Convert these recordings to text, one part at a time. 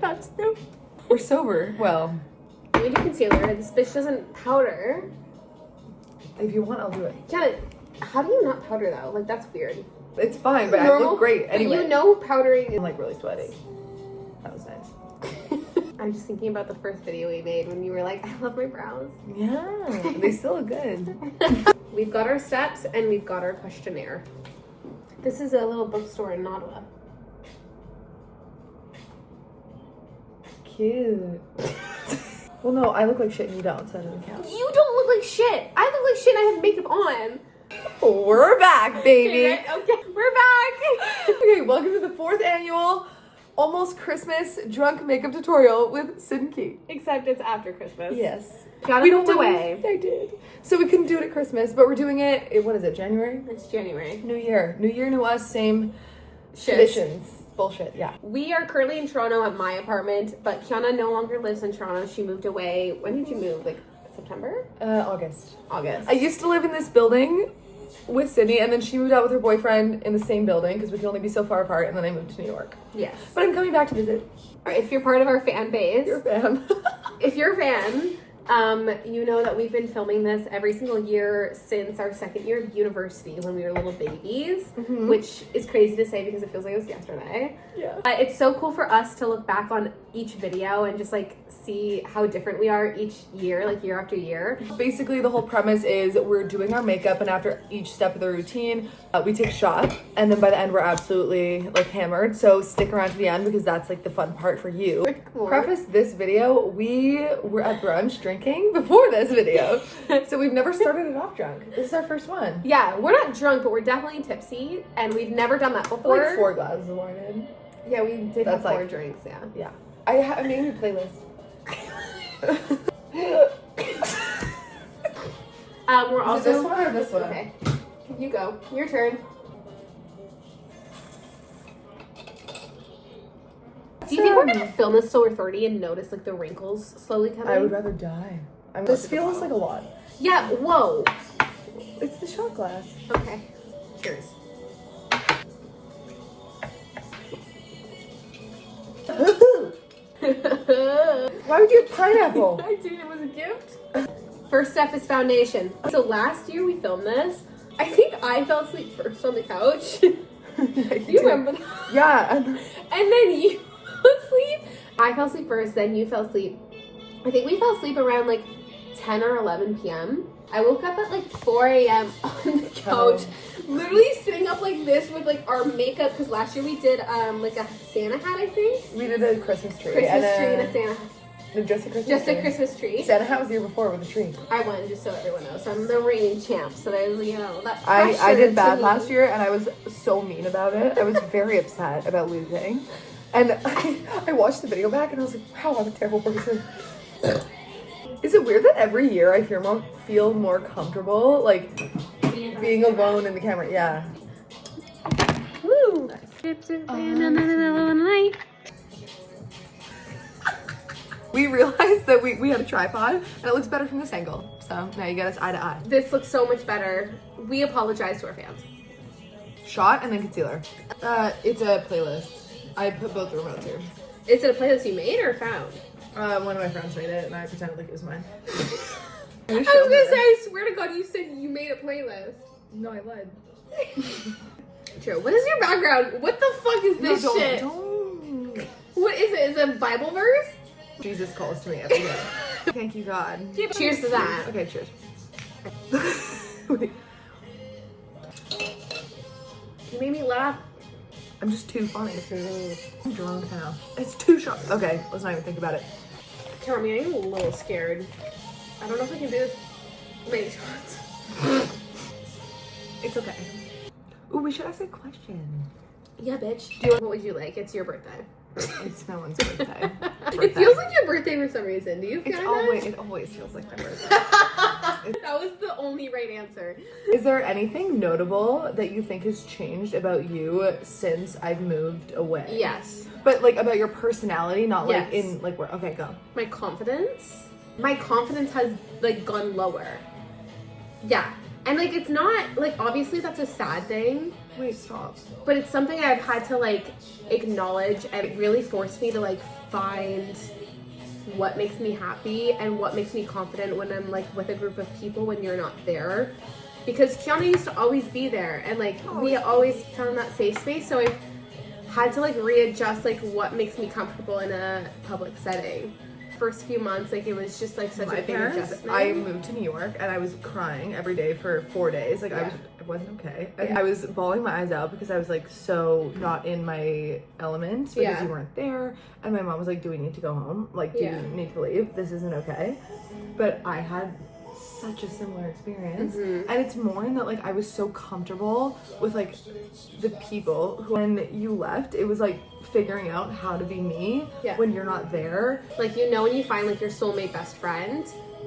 That too. We're sober. Well, Let me do concealer. This bitch doesn't powder. if you want, I'll do it. Janet, how do you not powder though? Like, that's weird. It's fine, but I look great anyway. You know powdering is... I'm like really sweaty. That was nice. I'm just thinking about the first video we made when you were like, I love my brows. Yeah, they still look good. We've got our steps and we've got our questionnaire. This is a little bookstore in Ottawa. Cute. Well, no, I look like shit and you don't, so that doesn't count. You don't look like shit. I look like shit and I have makeup on. We're back, baby. Okay, we're back. Okay, welcome to the 4th annual almost Christmas drunk makeup tutorial with Sid and Key. Except it's after Christmas. Yes. Got it moved away. I did. So we couldn't do it at Christmas, but we're doing it, what is it, January? It's January. New Year, new us, same Shit. traditions. Bullshit, yeah. We are currently in Toronto at my apartment, but Kiana no longer lives in Toronto. She moved away. When did you move? Like September? August. August. I used to live in this building with Sydney, and then she moved out with her boyfriend in the same building because we could only be so far apart, and then I moved to New York. Yes. But I'm coming back to visit. All right, if you're part of our fan base, You're a fan. if you're a fan, you know that we've been filming this every single year since our 2nd year of university when we were little babies, which is crazy to say because it feels like it was yesterday. Yeah. It's so cool for us to look back on each video and just like see how different we are each year, like year after year. Basically, the whole premise is we're doing our makeup, and after each step of the routine, we take a shot, and then by the end, we're absolutely like hammered. So stick around to the end because that's like the fun part for you. Preface this video, we were at brunch drinking before this video, so we've never started it off drunk. This is our first one. Yeah, we're not drunk, but we're definitely tipsy, and we've never done that before. Like 4 glasses of wine in. Yeah, we did That's have 4 like- drinks, yeah. Yeah. I made a new playlist. We're also... this one or this one? Okay, you go. Your turn. Do you think we're gonna film this till we're 30 and notice like the wrinkles slowly coming? I would rather die. I mean, this feels like a lot. Yeah, whoa. It's the shot glass. Okay, cheers. Why would you have pineapple? I did, it was a gift. First step is foundation. So last year we filmed this. I think I fell asleep first on the couch. You remember that? Yeah. And then you fell asleep. I fell asleep first, then you fell asleep. I think we fell asleep around like 10 or 11 p.m. I woke up at like 4 a.m. on the couch, literally sitting up like this with like our makeup, because last year we did like a Santa hat, I think. We did a Christmas tree. Tree and a Santa hat. No, just a Christmas Just tree. a Christmas tree. Santa hat was the year before with a tree. I won, just so everyone knows. So I'm the reigning champ. So there's, you know, that I pressure did to bad me. last year, and I was so mean about it. I was very upset about losing. And I watched the video back, and I was like, wow, I'm a terrible person. Is it weird that every year I feel more comfortable, like, being alone in the camera? Yeah. Woo! We realized that we had a tripod, and it looks better from this angle. So now you get us eye to eye. This looks so much better. We apologize to our fans. Shot and then concealer. It's a playlist. I put both the remotes here. Is it a playlist you made or found? One of my friends made it, and I pretended like it was mine. I was gonna say, I swear to God, you said you made a playlist. No, I lied. True. What is your background? What the fuck is this shit? Don't. What is it? Is it a Bible verse? Jesus calls to me every day. Thank you, God. Cheers to that. Okay, cheers. You made me laugh. I'm just too funny. I'm drunk now. It's 2 shots. Okay, let's not even think about it. Jeremy, I'm a little scared. I don't know if I can do this many shots. It's okay. Ooh, we should ask a question. Yeah, bitch. What would you like? It's your birthday. It's no one's birthday. It feels like your birthday for some reason. Do you feel It always feels like my birthday. That was the only right answer. Is there anything notable that you think has changed about you since I've moved away? Yes. But like about your personality, not like Yes. in like where. Okay, go. My confidence has like gone lower. Yeah. And like it's not like obviously that's a sad thing, Wait, stop. But it's something I've had to like acknowledge, and it really forced me to like find what makes me happy and what makes me confident when I'm like with a group of people when you're not there. Because Kiana used to always be there, and like we always found that safe space, so I've had to like readjust like what makes me comfortable in a public setting. First few months, like it was just like such a big adjustment. I moved to New York and I was crying every day for 4 days. Like I wasn't okay. I was bawling my eyes out because I was like so not in my element because you weren't there. And my mom was like, "Do we need to go home? Like, do you need to leave? This isn't okay." But I had such a similar experience, and it's more in that like I was so comfortable with like the people who, when you left, it was like figuring out how to be me when you're not there. Like, you know, when you find like your soulmate best friend,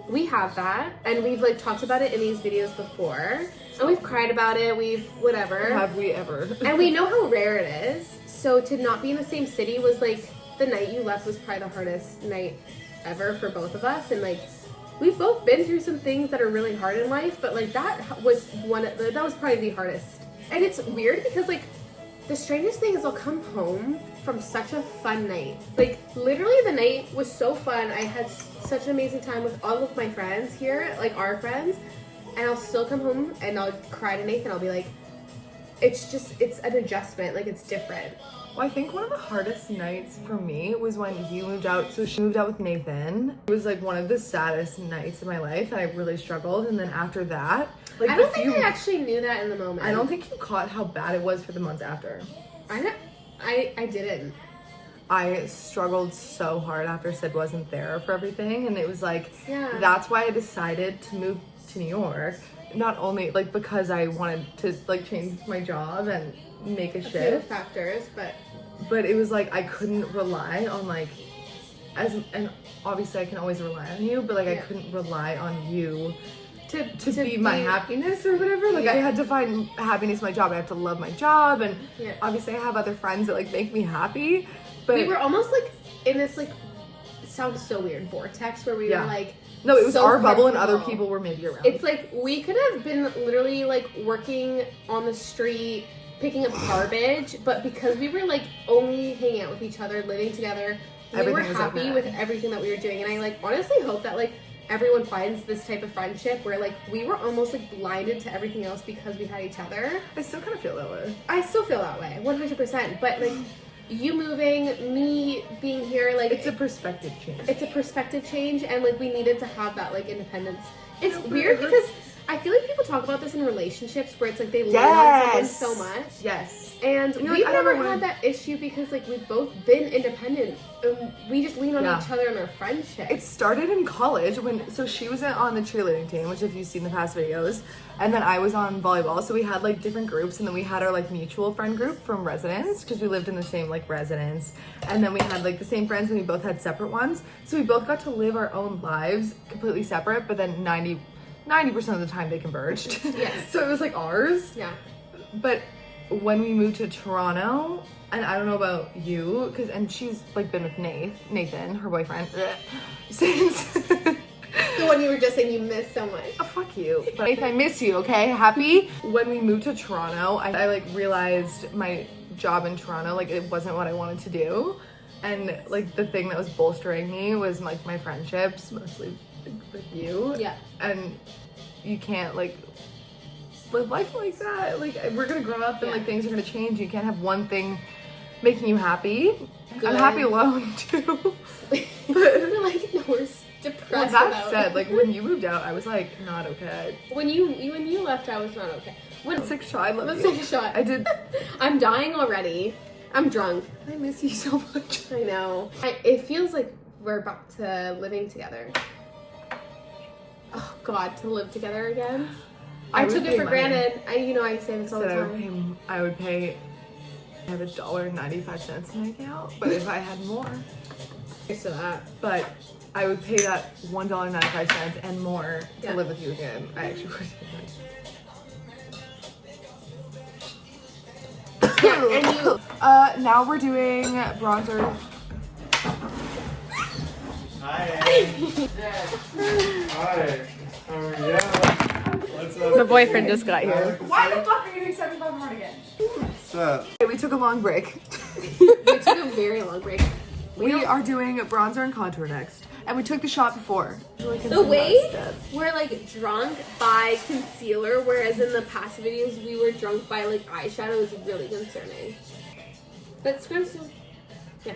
we have that, and we've like talked about it in these videos before, and we've cried about it, we've whatever. Have we ever? And we know how rare it is. So to not be in the same city was like, the night you left was probably the hardest night ever for both of us, and like we've both been through some things that are really hard in life, but like that was probably the hardest. And it's weird because like the strangest thing is I'll come home from such a fun night. Like literally the night was so fun. I had such an amazing time with all of my friends here, like our friends, and I'll still come home and I'll cry to Nathan. I'll be like, it's an adjustment, like it's different. Well, I think one of the hardest nights for me was when you moved out. So she moved out with Nathan. It was like one of the saddest nights of my life, and I really struggled. And then after that, like I don't think I actually knew that in the moment. I don't think you caught how bad it was for the months after. I didn't. I struggled so hard after Sid wasn't there for everything, and it was like that's why I decided to move to New York. Not only like because I wanted to like change my job and make a shift factors, but it was like I couldn't rely on like and obviously I can always rely on you, but like I couldn't rely on you to be my happiness or whatever. Like I had to find happiness in my job. I have to love my job, and obviously I have other friends that like make me happy. But we were almost like in this like, it sounds so weird, vortex where we were like, no, it was so our bubble and other people were maybe around. It's like we could have been literally like working on the street picking up garbage, but because we were like only hanging out with each other, living together, we were happy with everything that we were doing. And I like honestly hope that like everyone finds this type of friendship where like we were almost like blinded to everything else because we had each other. I still kind of feel that way. I still feel that way, 100%. But like you moving, me being here, like it's a perspective change. It's a perspective change, and like we needed to have that like independence. It's weird because I feel like people talk about this in relationships where it's like they lean on someone so much. Yes. And we've never had that issue because like we've both been independent. And we just lean on each other in our friendship. It started in college so she was on the cheerleading team, which if you've seen the past videos, and then I was on volleyball. So we had like different groups, and then we had our like mutual friend group from residence because we lived in the same like residence, and then we had like the same friends, and we both had separate ones. So we both got to live our own lives completely separate, but then 90% of the time they converged. Yes. So it was like ours. Yeah. But when we moved to Toronto, and I don't know about you, and she's like been with Nathan, her boyfriend, since the one you were just saying you miss so much. Oh, fuck you. But Nathan, I miss you, okay? Happy? When we moved to Toronto, I like realized my job in Toronto, like it wasn't what I wanted to do. And like the thing that was bolstering me was like my friendships, mostly with you. Yeah. And you can't like live life like that. Like we're gonna grow up and like things are gonna change. You can't have one thing making you happy. Good. I'm happy alone too. We're like, no, we're depressed. Well, that said, like when you moved out, I was like not okay. When you left, I was not okay. Six shot. I love Let's you. take a shot. I did. I'm dying already. I'm drunk. I miss you so much. I know. It feels like we're back to living together. Oh God, to live together again. I took it for granted. I say this all the time. I would pay. I have $1.95 in my account, but if I had more, Thanks to that. But I would pay that $1.95 and more to live with you again. I actually would. Yeah, and you. Now we're doing bronzer. Hi. Hi. How are you? The boyfriend just got here. Why the fuck are you doing 75 hard again? What's up? Okay, we took a long break. We took a very long break. We are doing bronzer and contour next. And we took the shot before. The way we're like drunk by concealer, whereas in the past videos we were drunk by like eyeshadow is really concerning. But scrubs, yeah.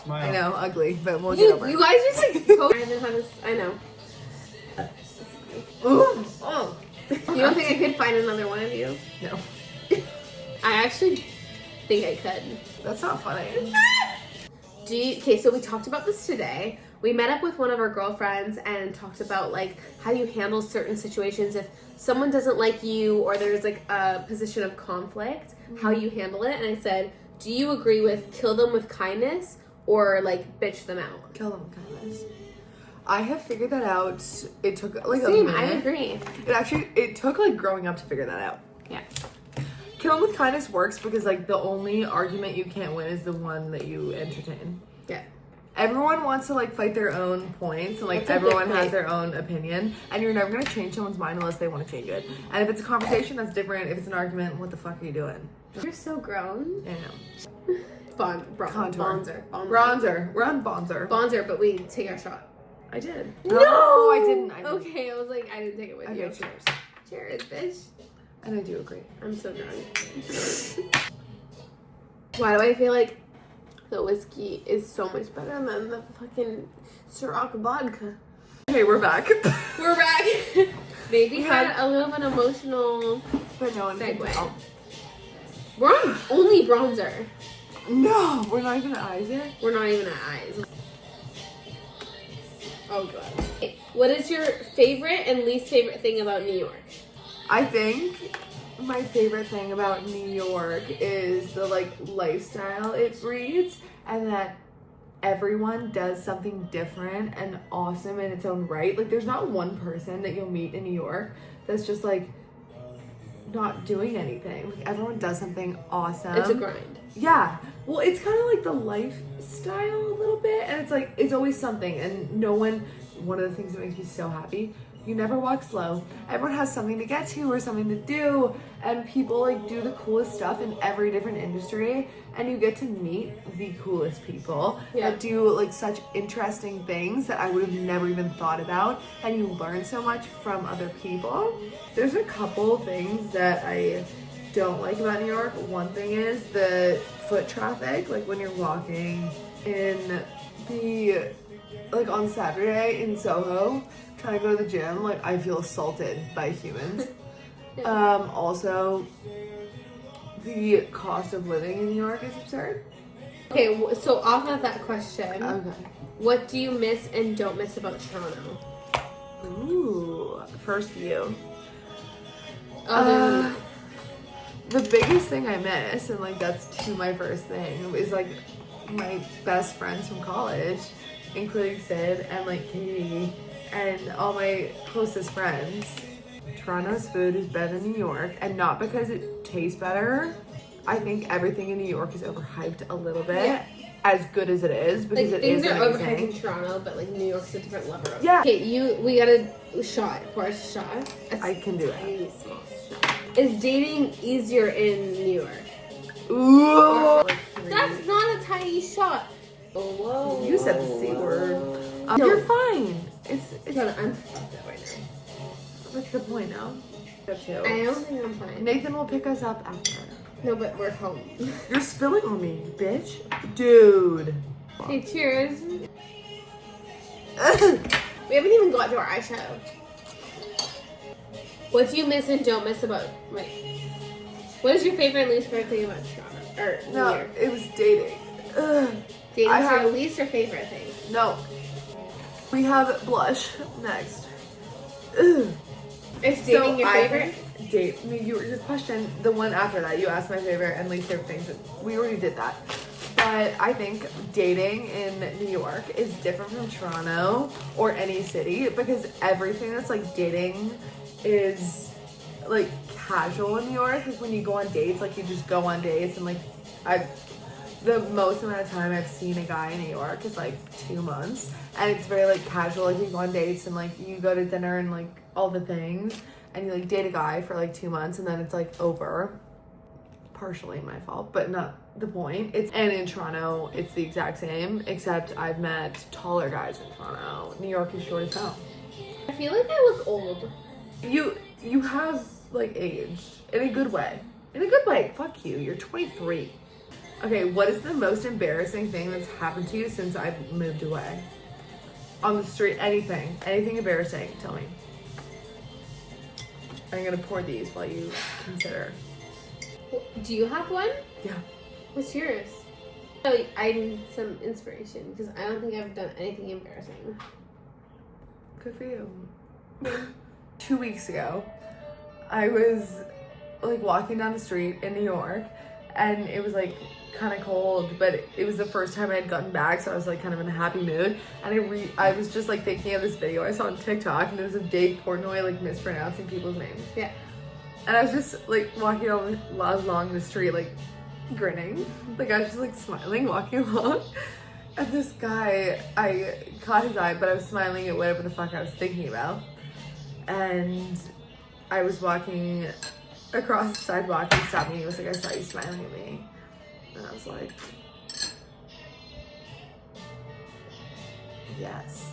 Smile. I know, ugly, but we'll get over it. You guys just like I haven't had this. I know. Ooh. Oh. You don't think I could find another one of you? No. I actually think I could. That's not funny. Okay, so we talked about this today. We met up with one of our girlfriends and talked about like how you handle certain situations if someone doesn't like you or there's like a position of conflict, how you handle it. And I said, do you agree with kill them with kindness or like bitch them out? Kill them with kindness. I have figured that out. It took like Same, a minute. I agree. It took like growing up to figure that out. Yeah. Kill them with kindness works because like the only argument you can't win is the one that you entertain. Yeah. Everyone wants to like fight their own points and like That's a good everyone has point. their own opinion and you're never gonna change someone's mind unless they want to change it. And if it's a conversation, that's different. If it's an argument, what the fuck are you doing? You're so grown. I know. Contour. Bronzer. We're on bronzer. Bonzer, but we take our shot. I did. No, I didn't. Okay, I was like, I didn't take it with Okay, you. cheers. Cheers, bitch. And I do agree. I'm so drunk. Why do I feel like the whiskey is so much better than the fucking Ciroc vodka? Okay, we're back. We're back. Maybe We had had- a little bit emotional But no one can segue. tell. We're on only bronzer. No, we're not even at eyes yet. We're not even at eyes. Oh god. Okay, what is your favorite and least favorite thing about New York? I think my favorite thing about New York is the like lifestyle it breeds and that everyone does something different and awesome in its own right. Like there's not one person that you'll meet in New York that's just like not doing anything. Like everyone does something awesome. It's a grind. Yeah. Well, it's kind of like the lifestyle a little bit, and it's like it's always something, and no one. One of the things that makes me so happy, you never walk slow. Everyone has something to get to or something to do, and people like do the coolest stuff in every different industry, and you get to meet the coolest people that do like such interesting things that I would have never even thought about, and you learn so much from other people. There's a couple things that I don't like about New York. One thing is the foot traffic, like when you're walking in the like on Saturday in Soho trying to go to the gym, like I feel assaulted by humans. Also the cost of living in New York is absurd. Okay, so off of that question, Okay. what do you miss and don't miss about Toronto? Ooh, first view. Other than The biggest thing I miss, and like that's my first thing, is like my best friends from college, including Sid and like Katie and all my closest friends. Toronto's food is better than New York, and not because it tastes better. I think everything in New York is overhyped a little bit, Yeah. as good as it is, because like it is things are amazing. overhyped in Toronto, but like New York's a different level. Yeah. Okay, we got a shot. Pour us a shot. I can do it. Tiny small shot. Is dating easier in New York? Ooh. That's not a tiny shot. Oh, whoa. You said the C word. You're fine. It's I'm fucked up right now. what's the point now? I don't think I'm fine. Nathan will pick us up after. No, but we're home. You're spilling on me, bitch. Dude. Okay, cheers. We haven't even got to our eyeshadow. What do you miss and don't miss about what is your favorite and least favorite thing about Toronto? Or New No, York? it was dating. Ugh. Dating's I your have- least or favorite thing? No. We have blush next. Ugh. Is dating your I favorite? think date. I mean, your question, the one after that, you asked my favorite and least favorite things. We already did that. But I think dating in New York is different from Toronto or any city because everything that's like dating is like casual in New York. Like when you go on dates, like you just go on dates and like the most amount of time I've seen a guy in New York is like 2 months, and it's very like casual. Like you go on dates and like you go to dinner and like all the things, and you like date a guy for like 2 months, and then it's like over. Partially my fault, but not the point. And in Toronto, it's the exact same, except I've met taller guys in Toronto. New York is short as hell. I feel like I look old. You have like age in a good way. In a good way. Fuck you. You're 23. Okay, what is the most embarrassing thing that's happened to you since I've moved away? On the street, anything embarrassing. Tell me. I'm gonna pour these while you consider. Do you have one? Yeah. What's yours? Oh, I need some inspiration because I don't think I've done anything embarrassing. Good for you. 2 weeks ago, I was like walking down the street in New York, and it was like kind of cold, but it was the first time I had gotten back, so I was like kind of in a happy mood. And I was just like thinking of this video I saw on TikTok, and it was a Dave Portnoy like mispronouncing people's names. Yeah. And I was just like walking along the street, like grinning. Like I was just like smiling, walking along. And this guy, I caught his eye, but I was smiling at whatever the fuck I was thinking about. And I was walking across the sidewalk, and he stopped me, and he was like, I saw you smiling at me. And I was like, yes.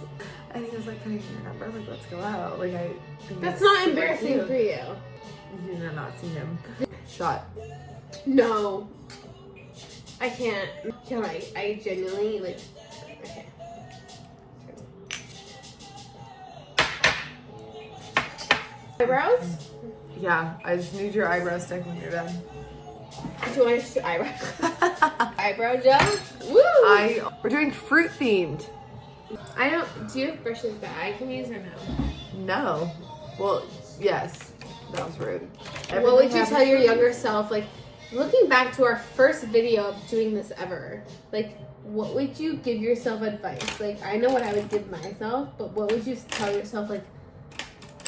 And he was like, can I get your number? Like, let's go out. Like, I think That's not embarrassing cute. for you. You did not see him. Shot. No. I can't. Can I genuinely, like, okay. Eyebrows? Yeah, I just need your eyebrow stick when you're done. Do you want to do eyebrow? Eyebrow gel? Woo! We're doing fruit themed. I don't. Do you have brushes that I can use or no? No. Well, yes. That was rude. What would you tell your younger self? Like, looking back to our first video of doing this ever, like, what would you give yourself advice? Like, I know what I would give myself, but what would you tell yourself? Like,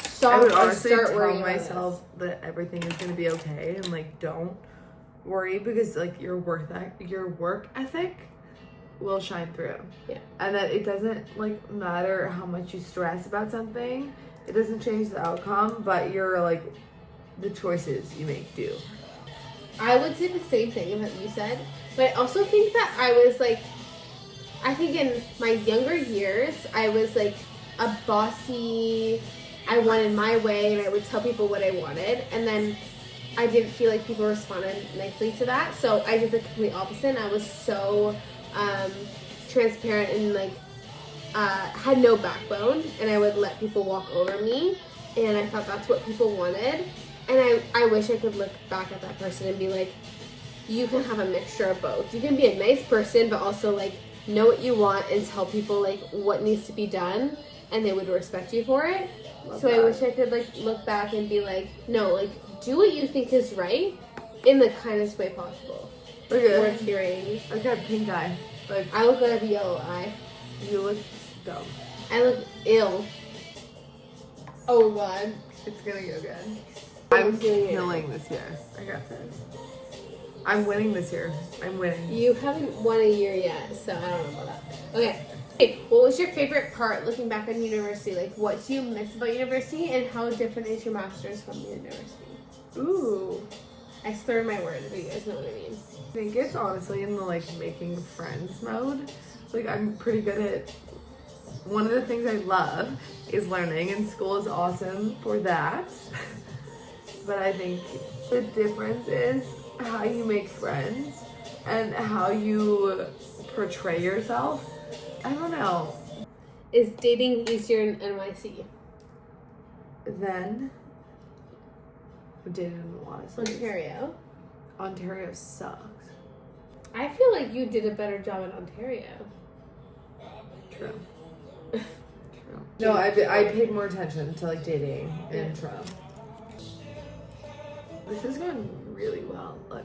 stop I would or honestly start tell worrying myself that everything is gonna be okay, and like don't worry, because like your work ethic will shine through. Yeah. And that it doesn't like matter how much you stress about something. It doesn't change the outcome, but you're like the choices you make do. I would say the same thing that you said, but I also think that I think in my younger years, I was like a bossy, I wanted my way, and I would tell people what I wanted, and then I didn't feel like people responded nicely to that, so I did the complete opposite, and I was so transparent and like had no backbone, and I would let people walk over me, and I thought that's what people wanted. And I wish I could look back at that person and be like, you can have a mixture of both. You can be a nice person, but also like know what you want and tell people like what needs to be done, and they would respect you for it. So I wish I could like look back and be like, no, like do what you think is right in the kindest way possible. Okay. Worth hearing. I got a pink eye. Like I look like I have a yellow eye. you look dumb. I look ill. Oh god. It's gonna go good. I'm I'm doing it. killing this year. I got this. I'm winning this year. I'm winning. You haven't won a year yet, so I don't know about that. Okay. Hey, what was your favorite part looking back on university? Like, what do you miss about university, and how different is your master's from the university? Ooh. I slur my words, but you guys know what I mean. I think it's honestly in the like making friends mode. Like I'm pretty good at, one of the things I love is learning, and school is awesome for that. But I think the difference is how you make friends and how you portray yourself. I don't know. Is dating easier in NYC? Then I dated in a lot of cities. Ontario? Ontario sucks. I feel like you did a better job in Ontario. True. True. No, I paid more attention to like dating in Toronto. This is going really well. Look.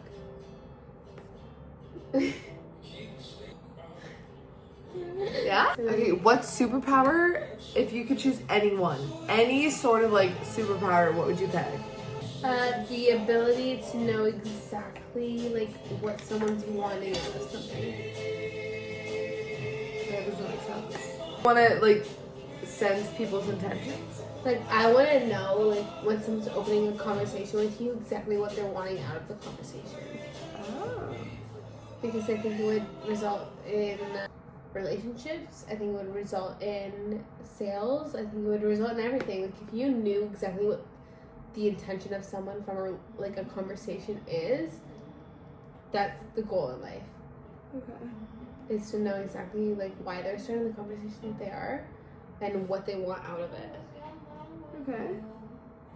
Yeah? Okay, what superpower, if you could choose anyone, any sort of like superpower, what would you pick? The ability to know exactly like what someone's wanting out of something. That doesn't make sense. Want to like sense people's intentions? Like I want to know like when someone's opening a conversation with you exactly what they're wanting out of the conversation. Oh. Because I think it would result in relationships. I think it would result in sales. I think it would result in everything. Like if you knew exactly what the intention of someone from a conversation is, that's the goal in life. Okay. Is to know exactly like why they're starting the conversation that they are and what they want out of it. Okay.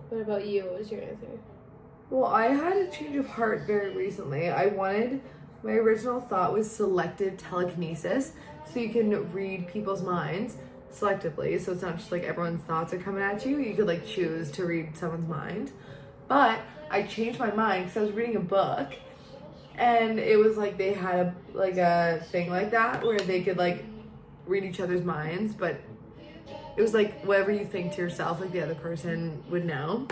What about you? What was your answer? Well, I had a change of heart very recently. My original thought was selective telekinesis, so you can read people's minds selectively, so it's not just like everyone's thoughts are coming at you. You could like choose to read someone's mind. But I changed my mind because I was reading a book, and it was like they had a thing like that where they could like read each other's minds, but it was like whatever you think to yourself, like the other person would know.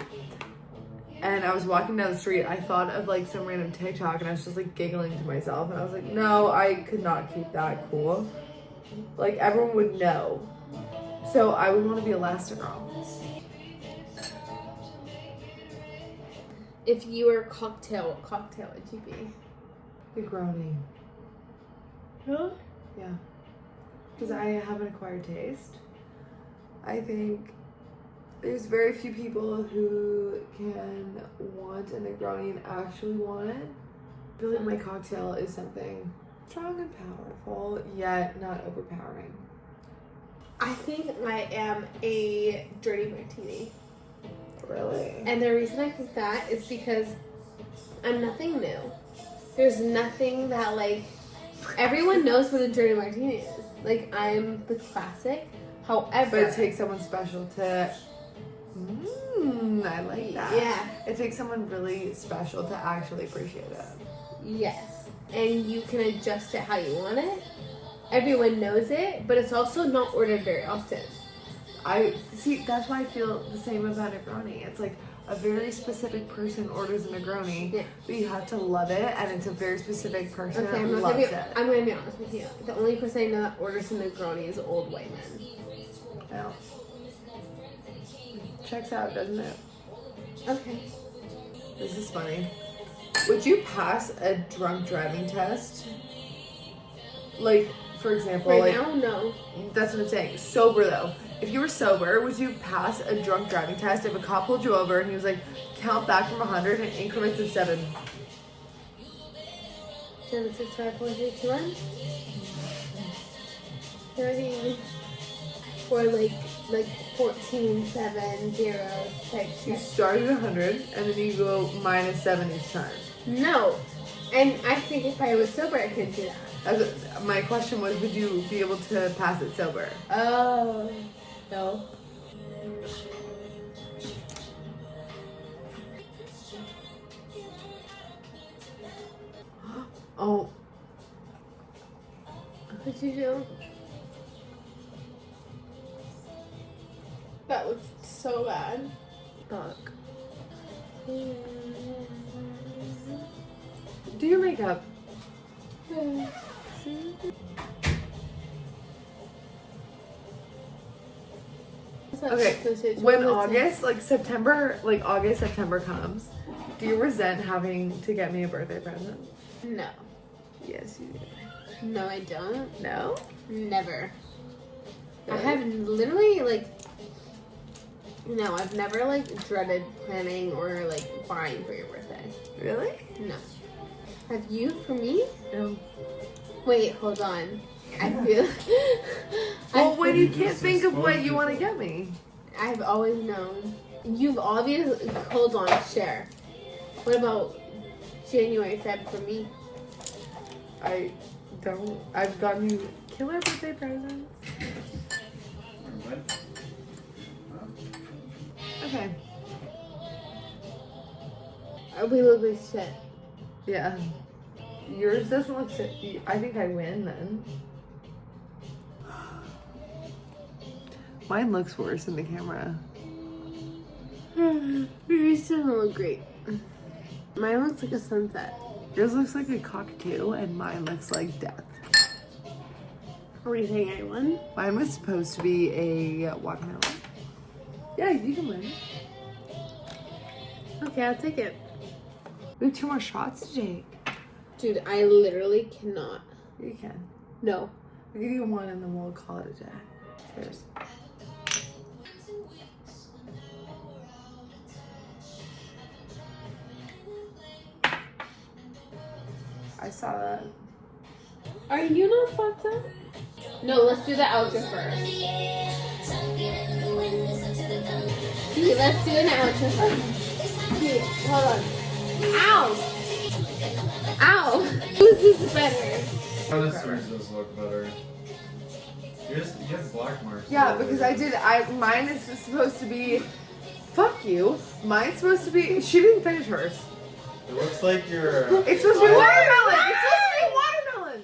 And I was walking down the street, I thought of like some random TikTok, and I was just like giggling to myself, and I was like, no, I could not keep that cool. Like everyone would know. So I would want to be Elastigirl. If you were a cocktail, what cocktail would you be? Negroni. Huh? Yeah. Because I have an acquired taste. I think there's very few people who can want a Negroni and actually want it. I feel like my cocktail is something strong and powerful, yet not overpowering. I think I am a dirty martini. Really? And the reason I think that is because I'm nothing new. There's nothing that like everyone knows what a dirty martini is. Like I'm the classic. However, But it takes someone special to. I like that. Yeah. It takes someone really special to actually appreciate it. Yes. And you can adjust it how you want it. Everyone knows it, but it's also not ordered very often. I see. That's why I feel the same about Negroni. It's like a very specific person orders a Negroni, Yeah. but you have to love it, and it's a very specific person Okay, that I'm loves it. gonna be honest with you. The only person I know that orders a Negroni is old white men. Well, checks out, doesn't it? Okay. This is funny. Would you pass a drunk driving test? Like, for example, Right now, no. That's what I'm saying. Sober though. If you were sober, would you pass a drunk driving test if a cop pulled you over and he was like, count back from 100 in increments of 7? 7, 6, 5, 4, 3, 2, 1. 30. Or like 14, 7, 0 type You shit. start at 100 and then you go minus 7 each time. No. And I think if I was sober, I couldn't do that. My question was, would you be able to pass it sober? Oh. No. Oh, What'd you do? That looks so bad. fuck. Do your makeup. Okay, when September comes, do you resent having to get me a birthday present? No. Yes, you do. No, I don't. No? Never. I Really? have literally no, I've never dreaded planning or buying for your birthday. Really? No. Have you for me? No. Wait, hold on. I feel. Well, when you can't think of what you want to get me. I've always known. You've obviously. Hold on, share. What about January, Feb for me? I don't. I've gotten you killer birthday presents. Okay. We look like shit. Yeah. Yours doesn't look shit. I think I win then. Mine looks worse in the camera. Yours doesn't look great. Mine looks like a sunset. Yours looks like a cockatoo, and mine looks like death. Are you saying I won? Mine was supposed to be a watermelon. Yeah, you can win. Okay, I'll take it. We have 2 more shots to take. Dude, I literally cannot. You can. No. I'll give you 1 and then we'll call it a day. Cheers. I saw that. Are you not fucked up? No, let's do the outro first. Okay, let's do an outro first. Okay, hold on. Ow! Ow! Who's this better? This yours does look better. You have black marks. Yeah, because mine is supposed to be, fuck you. Mine's supposed to be, she didn't finish hers. It looks like your. It's supposed to be watermelon! It's supposed to be watermelon!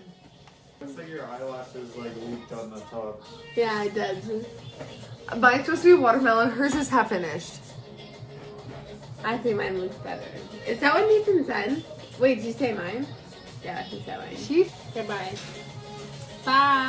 Looks like your eyelashes like leaked on the top. Yeah, it does. Mine's supposed to be watermelon, hers is half finished. I think mine looks better. Is that what Nathan said? Wait, did you say mine? Yeah, he said mine. She Goodbye. Bye.